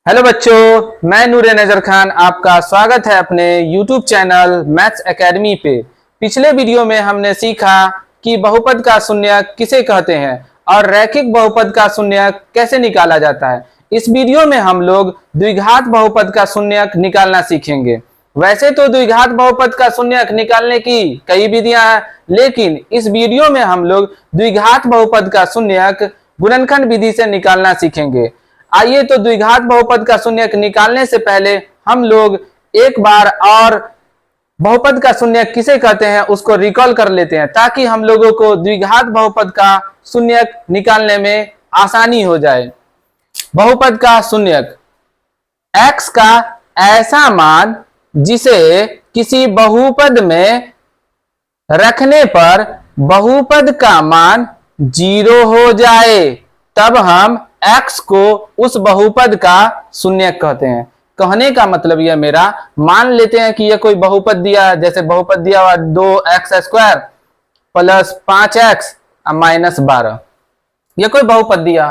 Hello बच्चों, मैं नूरे नजर खान आपका स्वागत है अपने YouTube चैनल मैथ्स एकेडमी पे। पिछले वीडियो में हमने सीखा कि बहुपद का शून्यक किसे कहते हैं और रैखिक बहुपद का शून्यक कैसे निकाला जाता है। इस वीडियो में हम लोग द्विघात बहुपद का शून्यक निकालना सीखेंगे। वैसे तो द्विघात बहुपद का शून्यक निकालने की कई विधियां हैं, लेकिन इस वीडियो में हम लोग द्विघात बहुपद का शून्यक गुणनखंड विधि से निकालना सीखेंगे। आइए तो द्विघात बहुपद का शून्यक निकालने से पहले हम लोग एक बार और बहुपद का शून्यक किसे कहते हैं उसको रिकॉल कर लेते हैं, ताकि हम लोगों को द्विघात बहुपद का शून्यक निकालने में आसानी हो जाए। बहुपद का शून्यक x का ऐसा मान जिसे किसी बहुपद में रखने पर बहुपद का मान 0 हो जाए, तब हम x को उस बहुपद का शून्यक कहते हैं। कहने का मतलब यह मेरा, मान लेते हैं कि यह कोई बहुपद दिया, जैसे बहुपद दिया हुआ 2x² प्लस 5x माइनस 12, यह कोई बहुपद दिया।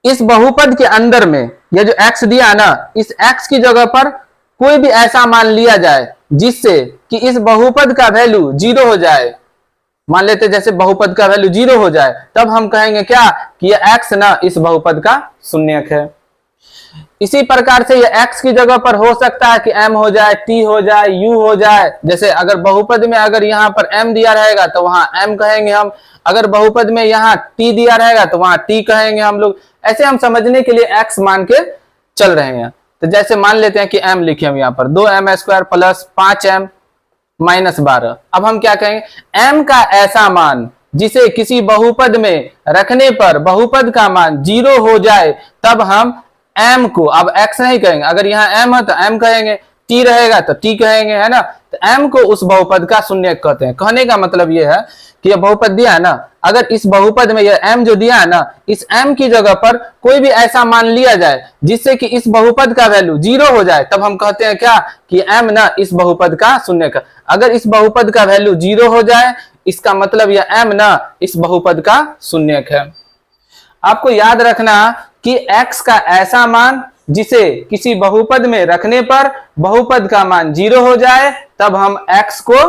इस बहुपद के अंदर में यह जो x दिया ना, इस x की जगह पर कोई भी ऐसा मान लिया जाए जिससे कि इस बहुपद का वैल्यू 0 हो जाए। मान लेते जैसे बहुपद का वैल्यू 0 हो जाए, तब हम कहेंगे क्या कि यह x ना इस बहुपद का शून्यक है। इसी प्रकार से यह x की जगह पर हो सकता है कि m हो जाए, t हो जाए, u हो जाए। जैसे अगर बहुपद में अगर यहाँ पर m दिया रहेगा तो वहां m कहेंगे हम, अगर बहुपद में यहाँ t दिया रहेगा तो वहां t कहेंगे हम लोग। ऐसे हम समझने के लिए x मान के चल रहे हैं। तो जैसे मान लेते हैं कि m लिखे हम यहाँ पर 2m² प्लस 5m माइनस 12। अब हम क्या कहेंगे, m का ऐसा मान जिसे किसी बहुपद में रखने पर बहुपद का मान 0 हो जाए, तब हम m को, अब x नहीं कहेंगे, अगर यहाँ m है तो m कहेंगे, t रहेगा तो t कहेंगे, है ना। तो m को उस बहुपद का शून्यक कहते हैं। कहने का मतलब यह है कि यह बहुपद दिया है ना, अगर इस बहुपद में यह m जो दिया है ना, इस m की जगह पर कोई भी ऐसा मान लिया जाए जिससे कि इस बहुपद का वैल्यू 0 हो जाए, तब हम कहते हैं क्या कि m ना इस बहुपद का शून्यक है। अगर इस बहुपद का वैल्यू 0 हो जाए, इसका मतलब यह m ना इस बहुपद का शून्यक है। आपको याद रखना कि x का ऐसा मान जिसे किसी बहुपद में रखने पर बहुपद का मान 0 हो जाए, तब हम x को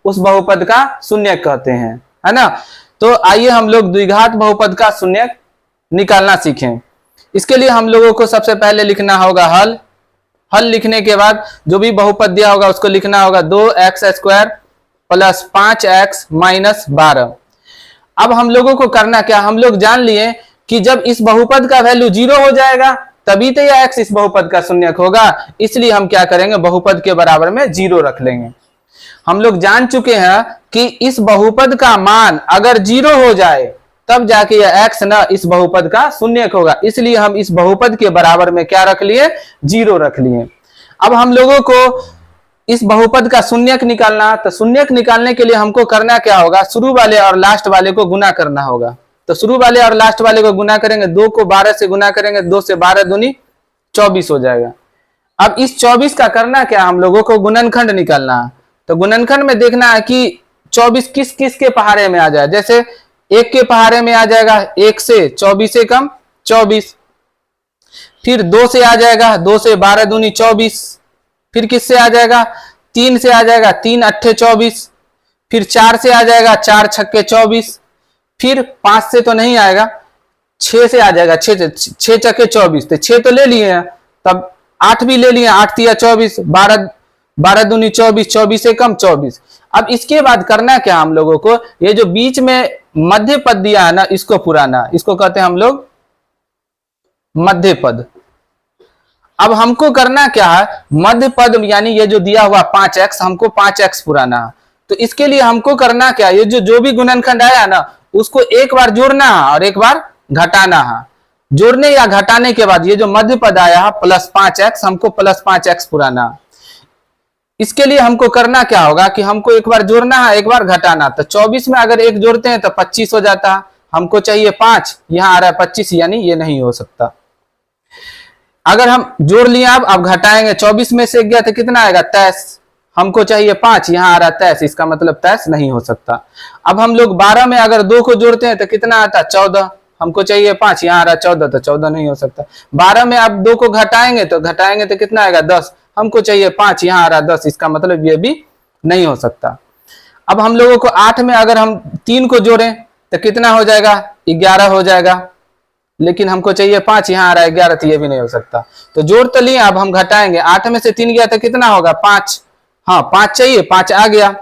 उस बहुपद का शून्यक कहते हैं, है ना। तो आइए हम लोग द्विघात बहुपद का शून्यक निकालना सीखें। इसके लिए हम लोगों को सबसे पहले लिखना होगा हल। हल लिखने के बाद जो भी बहुपद दिया होगा उसको लिखना होगा 2x² प्लस 5x माइनस 12। अब हम लोगों को करना क्या, हम लोग जान लिए कि जब इस बहुपद का वैल्यू 0 हो जाएगा तभी तो यह x इस बहुपद का शून्यक होगा। इसलिए हम क्या करेंगे, बहुपद के बराबर में 0 रख लेंगे। हम लोग जान चुके हैं कि इस बहुपद का मान अगर 0 हो जाए तब जाके यह x ना इस बहुपद का शून्यक होगा। इसलिए हम इस बहुपद के बराबर में क्या रख लिए, 0 रख लिए। अब हम लोगों को इस बहुपद का शून्यक निकालना, तो शून्यक निकालने के लिए हमको करना क्या होगा, शुरू वाले और लास्ट वाले को गुना करना होगा। तो शुरू वाले और लास्ट वाले को गुना करेंगे, 2 को 12 से गुना करेंगे, 2 से 12 दूनी 24 हो जाएगा। अब इस 24 का करना क्या, हम लोगों को गुणनखंड निकालना है। तो गुणनखंड में देखना है कि 24 किस किस के पहाड़े में आ जाए। जैसे 1 के पहाड़े में आ जाएगा 1 से 24 से कम 24, फिर 2 से आ जाएगा 2 से 12 दूनी 24, फिर किससे आ जाएगा 3 से आ जाएगा 3 अट्ठे 24, फिर 4 से आ जाएगा 4 छक्के 24, फिर 5 से तो नहीं आएगा, 6 से आ जाएगा 6 छक्के 24, तो 6 तो ले लिए हैं, तब 8 भी ले लिए, 8 तिया 24, 12 दूनी 24, 24 से कम 24। अब इसके बाद करना क्या हम लोगों को, ये जो बीच में मध्य पद दिया है ना, इसको पुराना, इसको कहते हैं हम लोग मध्य पद। अब हमको करना क्या है, मध्य पद यानी ये जो दिया हुआ 5x, हमको 5x पुराना है। तो इसके लिए हमको करना क्या, ये जो भी गुणनखंड आया ना उसको एक बार जोड़ना है और एक बार घटाना है। जोड़ने या घटाने के बाद ये जो मध्य पद आया है प्लस 5x, हमको प्लस 5x पुराना है। इसके लिए हमको करना क्या होगा कि हमको एक बार जोड़ना है एक बार घटाना। तो 24 में अगर एक जोड़ते हैं तो 25 हो जाता है, हमको चाहिए 5, यहां आ रहा है 25, यानी ये नहीं हो सकता। अगर हम जोड़ लिया, अब घटाएंगे, 24 में से गया तो कितना आएगा 23, हमको चाहिए 5, यहां आ रहा 23, इसका मतलब 23 नहीं हो सकता। अब हम लोग 12 में अगर 2 को जोड़ते हैं तो कितना आता है 14, हमको चाहिए 5, यहाँ आ रहा 14 तो 14 नहीं हो सकता। 12 में आप 2 को घटाएंगे तो कितना आएगा 10, हमको चाहिए 5, यहाँ आ रहा 10, इसका मतलब ये भी नहीं हो सकता। अब हम लोगों को 8 में अगर हम 3 को जोड़ें तो कितना हो जाएगा 11 हो जाएगा, लेकिन हमको चाहिए 5, यहाँ आ रहा है 11 तो ये भी नहीं हो सकता। तो जोड़ तो लिए, अब हम घटाएंगे, 8 में से 3 गया तो कितना होगा 5, हाँ 5 चाहिए, 5 आ गया।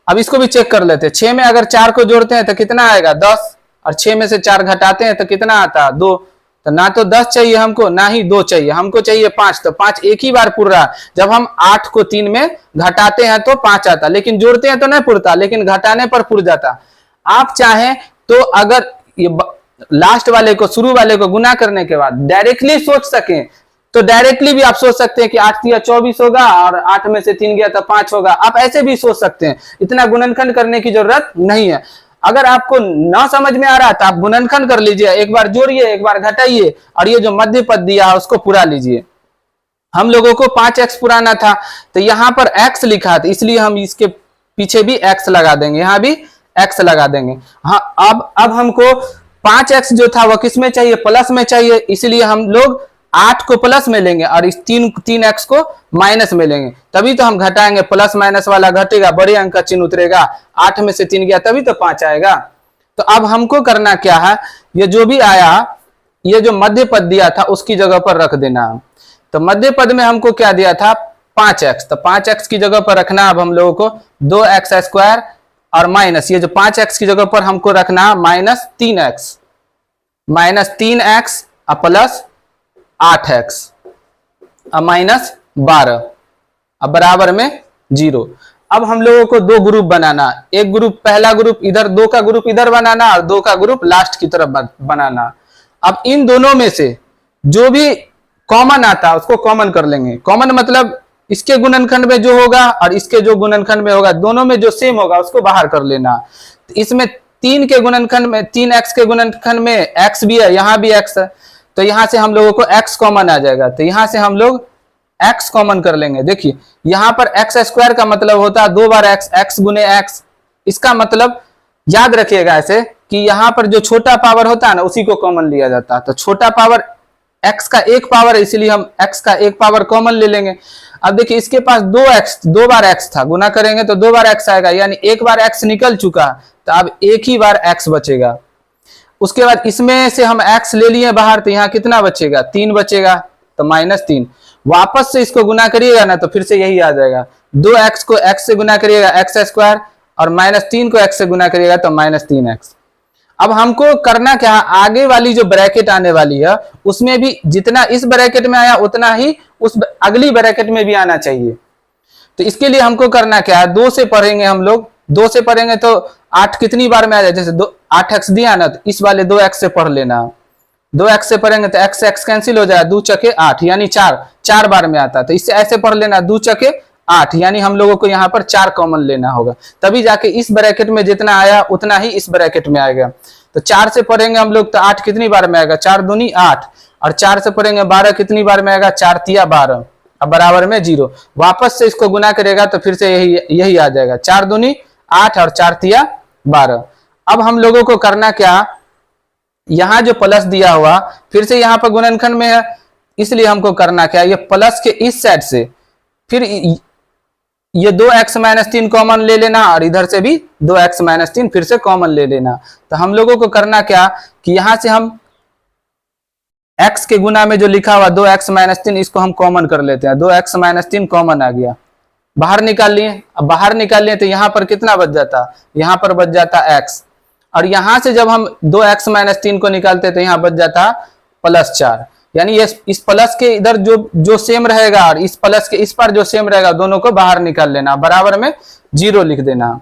अब इसको भी चेक कर लेते हैं, 6 में अगर 4 को जोड़ते हैं तो कितना आएगा 10, और 6 में से 4 घटाते हैं तो कितना आता है 2, तो ना तो 10 चाहिए हमको ना ही 2 चाहिए, हमको चाहिए 5, तो 5 एक ही बार पुर रहा। जब हम 8 को 3 में घटाते हैं तो 5 आता, लेकिन जोड़ते हैं तो नहीं पुरता, लेकिन घटाने पर पुर जाता। आप चाहें तो अगर ये लास्ट वाले को शुरू वाले को गुना करने के बाद डायरेक्टली सोच सकें तो डायरेक्टली भी आप सोच सकते हैं कि 8 या 24 होगा और 8 में से 3 गया तो 5 होगा, आप ऐसे भी सोच सकते हैं, इतना गुणनखंड करने की जरूरत नहीं है। अगर आपको ना समझ में आ रहा तो आप गुणनखंड कर लीजिए, एक बार जोड़िए एक बार घटाइए और ये जो मध्य पद दिया है उसको पूरा लीजिए। हम लोगों को 5x पुराना था तो यहाँ पर x लिखा था, इसलिए हम इसके पीछे भी x लगा देंगे, यहाँ भी x लगा देंगे। हाँ अब हमको 5x जो था वो किस में चाहिए, प्लस में चाहिए, इसलिए हम लोग 8 को प्लस में लेंगे और इस 3x को माइनस में लेंगे, तभी तो हम घटाएंगे, प्लस माइनस वाला घटेगा, बड़े अंक का चिन्ह उतरेगा, 8 में से 3 गया तभी तो 5 आएगा। तो अब हमको करना क्या है, ये जो भी आया ये जो मध्य पद दिया था उसकी जगह पर रख देना। तो मध्य पद में हमको क्या दिया था 5x, तो 5x की जगह पर रखना अब हम लोगों को 2x² और माइनस ये जो 5x की जगह पर हमको रखना -3x और प्लस 8x और -12 अब बराबर में 0। अब हम लोगों को 2 ग्रुप बनाना, एक ग्रुप पहला ग्रुप इधर, 2 का ग्रुप इधर बनाना और 2 का ग्रुप लास्ट की तरफ बनाना। अब इन दोनों में से जो भी कॉमन आता उसको कॉमन कर लेंगे। कॉमन मतलब इसके गुणनखंड में जो होगा और इसके जो गुणनखंड में होगा दोनों में जो सेम होगा उसको बाहर कर लेना। तो इसमें 3 के गुणनखंड में 3x के गुणनखंड में x भी है, यहाँ भी x है, तो यहाँ से हम लोगों को x कॉमन आ जाएगा, तो यहाँ से हम लोग x कॉमन कर लेंगे। देखिए यहाँ पर x² का मतलब होता है 2 बार x गुने x, इसका मतलब याद रखिएगा ऐसे कि यहाँ पर जो छोटा पावर होता है ना उसी को कॉमन लिया जाता है। तो छोटा पावर x का 1 पावर है, इसीलिए हम x का 1 पावर कॉमन ले लेंगे। अब देखिए इसके पास 2 बार x था, गुना करेंगे तो 2 बार x आएगा, यानी 1 बार x निकल चुका, तो अब एक ही बार x बचेगा। उसके बाद इसमें से हम x ले लिए बाहर, तो यहाँ कितना बचेगा 3 बचेगा, तो -3। वापस से इसको गुना करिएगा ना तो फिर से यही आ जाएगा, 2x को x से गुना करिएगा x² और -3 को x से गुना करिएगा तो -3x। अब हमको करना क्या है, आगे वाली जो ब्रैकेट आने वाली है उसमें भी जितना इस ब्रैकेट में आया उतना ही उस अगली ब्रैकेट में भी आना चाहिए। तो इसके लिए हमको करना क्या है, 2 से पढ़ेंगे हम लोग, 2 से पढ़ेंगे तो 8 कितनी बार में आ जाए, जैसे 8x दिया ना तो इस वाले 2x से पढ़ लेना, 2x से पढ़ेंगे तो x कैंसिल हो जाएगा, 2 चके 8 यानी 4 बार में आता है। तो इससे ऐसे पढ़ लेना 2 चके 8 यानी हम लोगों को यहाँ पर 4 कॉमन लेना होगा, तभी जाके इस ब्रैकेट में जितना आया उतना ही इस ब्रैकेट में आएगा। तो 4 से पढ़ेंगे हम लोग तो 8 कितनी बार में आएगा, 4 दूनी 8, और 4 से पढ़ेंगे 12 कितनी बार में आएगा, 4 तिया 12 अब बराबर में 0। वापस से इसको गुना करेगा तो फिर से यही आ जाएगा, 4 दूनी 8 और 4 तिया 12। अब हम लोगों को करना क्या, यहाँ जो प्लस दिया हुआ फिर से यहाँ पर गुणनखंड में है, इसलिए हमको करना क्या, ये प्लस के इस साइड से फिर ये 2x-3 कॉमन ले लेना और इधर से भी 2x-3 फिर से कॉमन ले लेना। तो हम लोगों को करना क्या कि यहां से हम x के गुना में जो लिखा हुआ 2x-3 इसको हम कॉमन कर लेते हैं, 2x-3 कॉमन आ गया, बाहर निकाल लिए। अब बाहर निकाल लिए तो यहाँ पर कितना बच जाता, यहाँ पर बच जाता x, और यहां से जब हम 2x-3 को निकालते तो यहाँ बच जाता +4, यानी ये इस प्लस के इधर जो सेम रहेगा और इस प्लस के इस पर जो सेम रहेगा दोनों को बाहर निकाल लेना, बराबर में 0 लिख देना।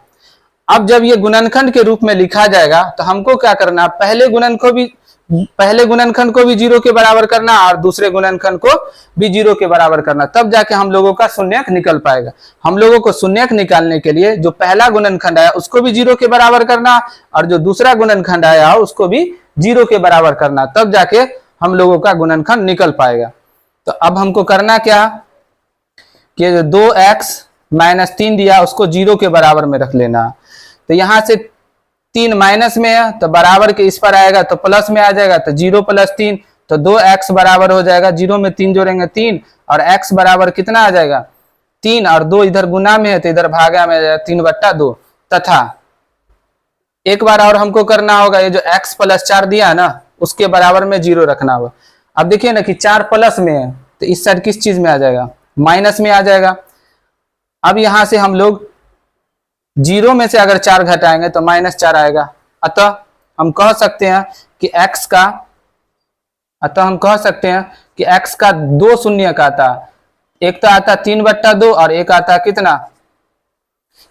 अब जब ये गुणनखंड के रूप में लिखा जाएगा तो हमको क्या करना, पहले गुणनखंड को भी 0 के बराबर करना और दूसरे गुणनखंड को भी 0 के बराबर करना, तब जाके हम लोगों का शून्यक निकल पाएगा। हम लोगों को शून्यक निकालने के लिए जो पहला गुणनखंड आया उसको भी 0 के बराबर करना और जो दूसरा गुणनखंड आया उसको भी 0 के बराबर करना, तब जाके हम लोगों का गुणनखंड निकल पाएगा। तो अब हमको करना क्या कि 2x-3 दिया उसको 0 के बराबर में रख लेना। तो यहां से 3 माइनस में है तो बराबर के इस पर आएगा तो प्लस में आ जाएगा, तो 0 + 3 तो 2x बराबर हो जाएगा, 0 में 3 जोड़ेंगे 3 और x बराबर कितना आ जाएगा 3 और 2 इधर गुना में है तो इधर भागा में आ जाएगा 3/2। तथा एक बार और हमको करना होगा, ये जो x + 4 दिया ना उसके बराबर में 0 रखना होगा। अब देखिए ना कि 4 प्लस में है तो इस साइड किस चीज में आ जाएगा, माइनस में आ जाएगा। अब यहां से हम लोग 0 में से अगर 4 घटाएंगे तो -4 आएगा। अतः हम कह सकते हैं कि x का 2 शून्यक आता, एक तो आता 3/2 और एक आता कितना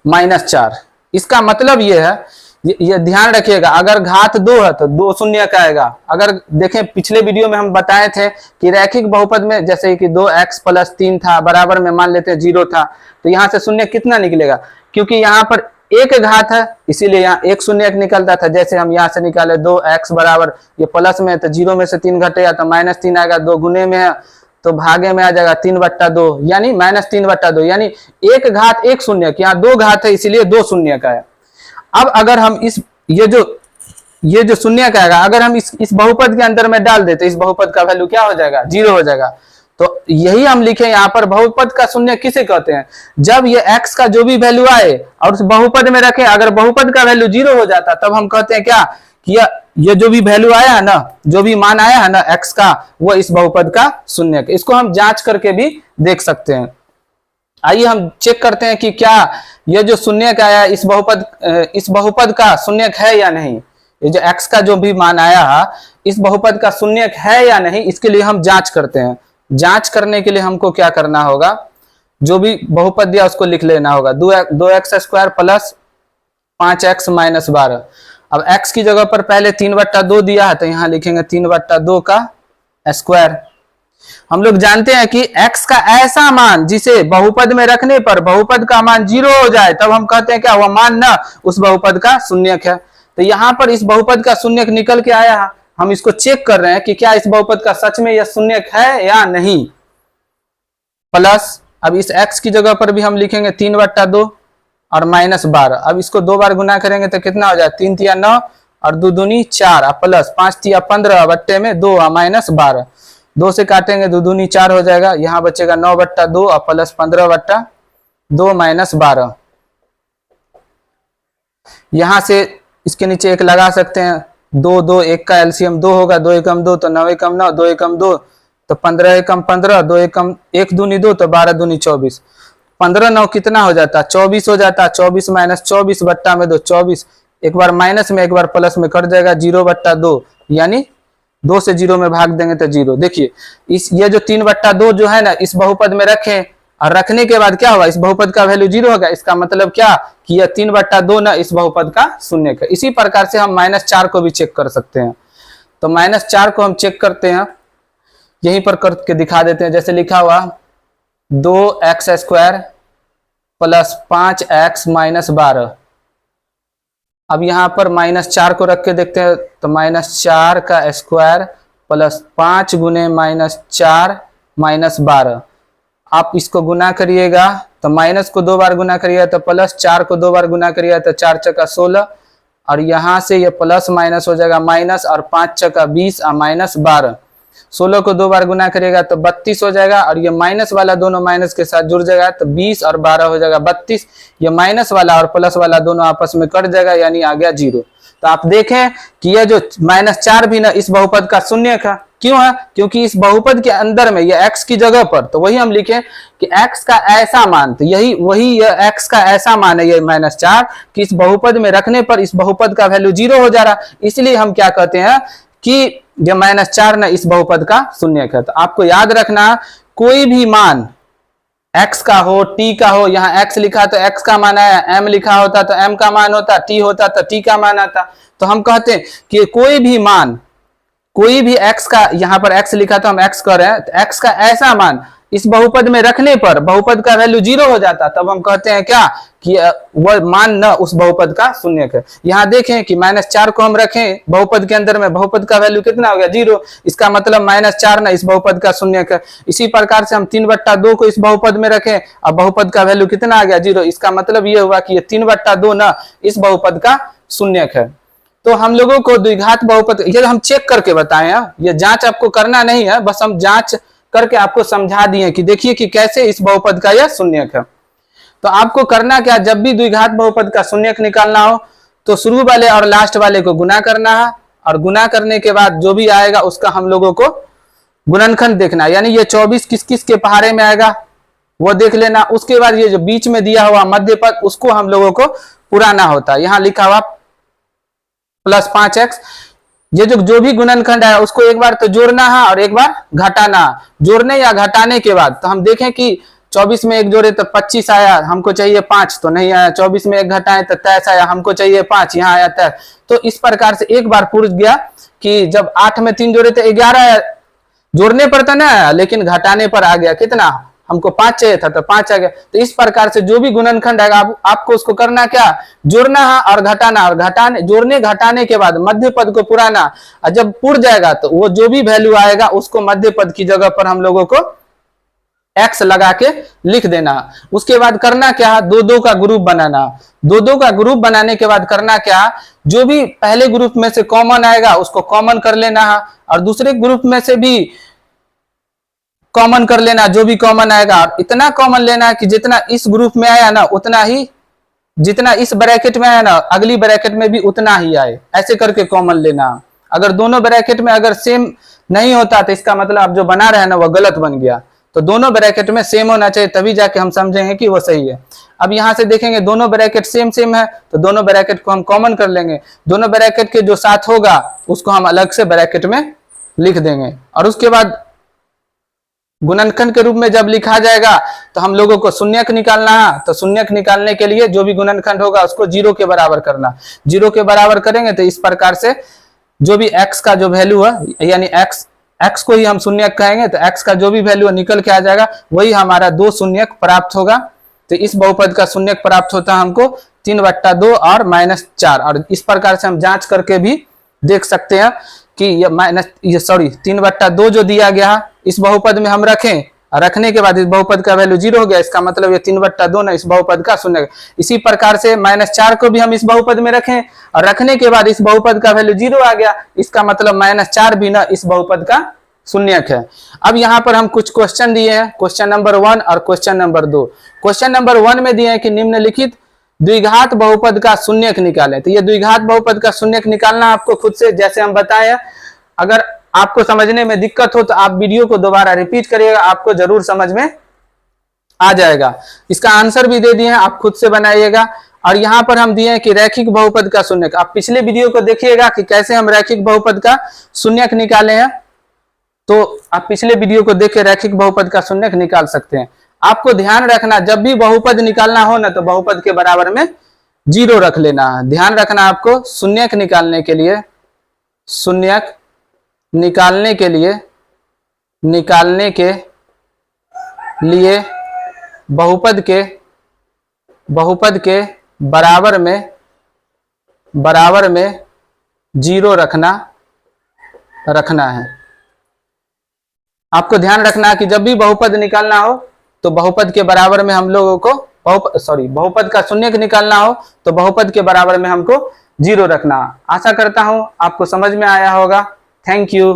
-4। इसका मतलब ये है, ये ध्यान रखिएगा, अगर घात 2 है तो 2 शून्यक आएगा। अगर देखें पिछले वीडियो में हम बताए थे कि रैखिक बहुपद में जैसे कि 2x + 3 था बराबर में मान लेते हैं 0 था, तो यहाँ से शून्य कितना निकलेगा, क्योंकि यहाँ पर एक घात है इसीलिए यहाँ एक शून्यक निकलता था। जैसे हम यहाँ से निकाले 2x बराबर, ये प्लस में है तो 0 में से 3 घटेगा तो -3 आएगा, 2 गुने में है तो भागे में आ जाएगा 3/2 यानी -3/2 यानी एक घात एक शून्यक, यहाँ 2 घात है इसीलिए 2 शून्यक आया। अब अगर हम इस ये जो शून्यक आएगा अगर हम इस बहुपद के अंदर में डाल देते, इस बहुपद का वैल्यू क्या हो जाएगा 0 हो जाएगा। तो यही हम लिखे यहाँ पर बहुपद का शून्य किसे कहते हैं, जब ये x का जो भी वैल्यू आए और उस बहुपद में रखें, अगर बहुपद का वैल्यू 0 हो जाता तब हम कहते हैं क्या कि ये जो भी वैल्यू आया है ना, जो भी मान आया है ना x का, वो इस बहुपद का शून्य। इसको हम जांच करके भी देख सकते हैं। आइए हम चेक करते हैं कि क्या ये जो शून्यक आया इस बहुपद का शून्यक है या नहीं। ये जो x का जो भी मान आया है इस बहुपद का शून्यक है या नहीं, इसके लिए हम जांच करते हैं। जांच करने के लिए हमको क्या करना होगा, जो भी बहुपद दिया उसको लिख लेना होगा। 2x² + 5x - 12। अब x की जगह पर पहले 3/2 दिया है तो यहाँ लिखेंगे 3/2 का स्क्वायर। हम लोग जानते हैं कि x का ऐसा मान जिसे बहुपद में रखने पर बहुपद का मान 0 हो जाए तब हम कहते हैं क्या वह मान ना उस बहुपद का शून्यक है। तो यहाँ पर इस बहुपद का शून्यक निकल के आया है, हम इसको चेक कर रहे हैं कि क्या इस बहुपद का सच में यह शून्यक है या नहीं। प्लस अब इस x की जगह पर भी हम लिखेंगे 3/2 और -12। अब इसको 2 बार गुना करेंगे तो कितना हो जाए 3 × 9 और 2 दूनी 4 और प्लस 5 × 15 बट्टे में 2 और -12। 2 से काटेंगे 2 दूनी 4 हो जाएगा, यहाँ बचेगा 9/2 और प्लस 15/2 -12। यहाँ से इसके नीचे 1 लगा सकते हैं, 2 2 1 का एलसीएम 2 होगा, 2 एकम 2 तो 9 एकम 9, 2 एकम 2 तो 15 एकम 15, 2 एकम 1 दूनी 2 तो 12 दूनी 24। 15 9 कितना हो जाता 24 हो जाता, 24 - 24 बट्टा में 2 24, एक बार माइनस में एक बार प्लस में कट जाएगा 0/2 यानी 2 से 0 में भाग देंगे तो 0। देखिए ये जो 3/2 जो है ना इस बहुपद में रखें और रखने के बाद क्या होगा इस बहुपद का वैल्यू 0 होगा। इसका मतलब क्या कि यह 3/2 ना इस बहुपद का शून्यक है। इसी प्रकार से हम -4 को भी चेक कर सकते हैं। तो -4 को हम चेक करते हैं, यहीं पर करके दिखा देते हैं। जैसे लिखा हुआ 2x² + 5x - 12। अब यहाँ पर -4 को रख के देखते हैं तो -4 का स्क्वायर + 5 गुने -4 - 12। आप इसको गुना करिएगा तो माइनस को 2 बार गुना करिएगा तो प्लस, 4 को 2 बार गुना करिएगा तो 4 × 16 और यहाँ से ये प्लस माइनस हो जाएगा माइनस और 5 × 20 और -12। 16 को 2 बार गुना करिएगा तो 32 हो जाएगा और ये माइनस वाला दोनों माइनस के साथ जुड़ जाएगा तो 20 और 12 हो जाएगा 32। ये माइनस वाला और प्लस वाला दोनों आपस में कट जाएगा यानी आ गया 0। तो आप देखें कि यह जो -4 भी ना इस बहुपद का शून्यक है। क्यों है, क्योंकि इस बहुपद के अंदर में ये x की जगह पर, तो वही हम लिखे कि x का ऐसा मान, तो वही x का ऐसा मान है ये -4 कि इस बहुपद में रखने पर इस बहुपद का वैल्यू 0 हो जा रहा, इसलिए हम क्या कहते हैं कि ये -4 ना इस बहुपद का शून्यक है। तो आपको याद रखना कोई भी मान x का हो t का हो, यहाँ x लिखा तो x का मान आया, m लिखा होता तो m का मान होता, t होता तो t का मान आता। तो हम कहते हैं कि कोई भी मान, कोई भी x का, यहाँ पर x लिखा तो हम x कर रहे हैं, तो x का ऐसा मान इस बहुपद में रखने पर बहुपद का वैल्यू 0 हो जाता, तब हम कहते हैं क्या कि वह मान न उस बहुपद का शून्यक है। यहाँ देखें कि -4 को हम रखें बहुपद के अंदर में, बहुपद का वैल्यू कितना हो गया 0, इसका मतलब -4 न इस बहुपद का शून्यक है। इसी प्रकार से हम 3/2 को इस बहुपद में रखें, अब बहुपद का वैल्यू कितना आ गया 0, इसका मतलब ये हुआ कि ये 3/2 न इस बहुपद का शून्यक है। तो हम लोगों को द्विघात बहुपद, ये हम चेक करके बताएं, ये जांच आपको करना नहीं है, बस हम जांच करके आपको समझा दिए कि देखिए कि कैसे इस बहुपद का यह शून्यक है। तो आपको करना क्या, जब भी द्विघात बहुपद का शून्यक निकालना हो तो शुरू वाले और लास्ट वाले को गुना करना है, और गुना करने के बाद जो भी आएगा उसका हम लोगों को गुणनखंड देखना, यानी ये 24 किस किस के पहाड़े में आएगा वो देख लेना। उसके बाद ये जो बीच में दिया हुआ मध्य पद उसको हम लोगों को पुराना होता है, यहाँ लिखा हुआ +5x, ये जो भी गुणनखंड है उसको एक बार तो जोड़ना है और एक बार घटाना। जोड़ने या घटाने के बाद तो हम देखें कि 24 में 1 जोड़े तो 25 आया, हमको चाहिए 5 तो नहीं आया, 24 में 1 घटाए तो 23 आया, हमको चाहिए 5, यहाँ आया 23। तो इस प्रकार से एक बार पूछ गया कि जब 8 में 3 जोड़े तो 11 आया, जोड़ने पर तो नहीं आया लेकिन घटाने पर आ गया कितना, हमको 5 चाहिए था तो 5 आ गया। तो इस प्रकार से जो भी गुणनखंड आएगा आपको उसको करना क्या, जोड़ना है और घटाना, और घटाने जोड़ने घटाने के बाद मध्य पद को पुराना, और जब पुर जाएगा तो वो जो भी वैल्यू आएगा उसको मध्य पद की जगह पर हम लोगों को x लगा के लिख देना। उसके बाद करना क्या, 2-2 का ग्रुप बनाना। 2-2 का ग्रुप बनाने के बाद करना क्या, जो भी पहले ग्रुप में से कॉमन आएगा उसको कॉमन कर लेना है, और दूसरे ग्रुप में से भी कॉमन कर लेना जो भी कॉमन आएगा, और इतना कॉमन लेना है कि जितना इस ग्रुप में आया ना उतना ही, जितना इस ब्रैकेट में आया ना अगली ब्रैकेट में भी उतना ही आए, ऐसे करके कॉमन लेना। अगर दोनों ब्रैकेट में अगर सेम नहीं होता तो इसका मतलब आप जो बना रहे हैं ना वो गलत बन गया। तो दोनों ब्रैकेट में सेम होना चाहिए, तभी जाके हम समझेंगे कि वो सही है। अब यहाँ से देखेंगे दोनों ब्रैकेट सेम सेम है तो दोनों ब्रैकेट को हम कॉमन कर लेंगे, दोनों ब्रैकेट के जो साथ होगा उसको हम अलग से ब्रैकेट में लिख देंगे, और उसके बाद गुणनखंड के रूप में जब लिखा जाएगा तो हम लोगों को शून्यक निकालना है। तो शून्यक निकालने के लिए जो भी गुणनखंड होगा उसको 0 के बराबर करना। 0 के बराबर करेंगे तो इस प्रकार से जो भी x का जो वैल्यू है, यानी x को ही हम शून्यक कहेंगे, तो x का जो भी वैल्यू निकल के आ जाएगा वही हमारा 2 शून्यक प्राप्त होगा। तो इस बहुपद का शून्यक प्राप्त होता है हमको 3/2 और -4, और इस प्रकार से हम जांच करके भी देख सकते हैं कि ये 3/2 जो दिया गया है इस बहुपद में हम रखें, और रखने के बाद इस बहुपद का वैल्यू 0 हो गया, इसका मतलब ये 3/2 ना इस बहुपद का शून्यक। इसी प्रकार से -4 को भी हम इस बहुपद में रखें और रखने के बाद इस बहुपद का वैल्यू 0 आ गया, इसका मतलब -4 भी ना इस बहुपद का शून्यक है। अब यहाँ पर हम कुछ क्वेश्चन दिए हैं, क्वेश्चन नंबर 1 और क्वेश्चन नंबर 2। क्वेश्चन नंबर 1 में दिए हैं कि निम्नलिखित द्विघात बहुपद का शून्यक निकालें। तो ये द्विघात बहुपद का शून्यक निकालना आपको खुद से, जैसे हम बताए। अगर आपको समझने में दिक्कत हो तो आप वीडियो को दोबारा रिपीट करिएगा, आपको जरूर समझ में आ जाएगा। इसका आंसर भी दे दिए हैं, आप खुद से बनाइएगा। और यहाँ पर हम दिए हैं कि रैखिक बहुपद का शून्यक, आप पिछले वीडियो को देखिएगा कि कैसे हम रैखिक बहुपद का शून्यक निकाले हैं, तो आप पिछले वीडियो को देख के रैखिक बहुपद का शून्यक निकाल सकते हैं। आपको ध्यान रखना, जब भी बहुपद निकालना हो ना तो बहुपद के बराबर में 0 रख लेना है। ध्यान रखना आपको, शून्यक निकालने के लिए, शून्यक निकालने के लिए बहुपद के बराबर में 0 रखना है। आपको ध्यान रखना है कि जब भी बहुपद निकालना हो तो बहुपद के बराबर में हम लोगों को बहुपद का शून्यक निकालना हो तो बहुपद के बराबर में हमको 0 रखना। आशा करता हूं आपको समझ में आया होगा। Thank you.